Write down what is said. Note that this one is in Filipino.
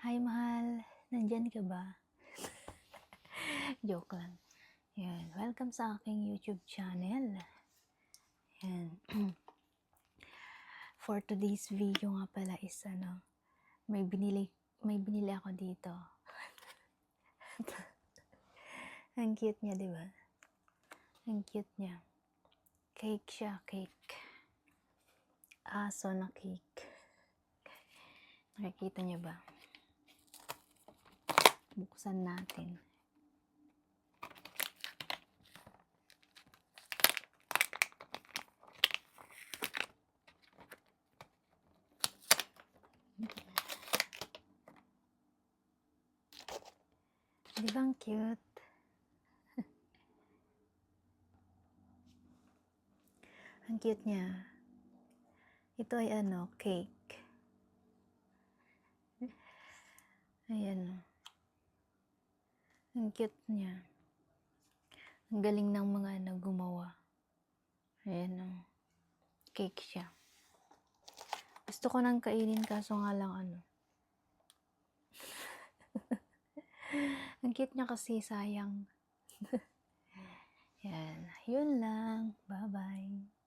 Hi, mahal. Nandyan ka ba? Joke lang. Yan. Welcome sa aking YouTube channel. Yan. For today's video nga pala is may binili ako dito. Ang cute niya, di ba? Ang cute niya. Cake siya, cake. Aso na cake. Nakikita niyo ba? Buksan natin. Di ba ang cute? Ang cute niya. Ito ay cake. Ayan. Ang cute niya. Ang galing ng mga gumawa. Ayan cake siya. Gusto ko nang kainin kaso nga lang ang cute niya kasi, sayang. Yan. Yun lang. Bye-bye.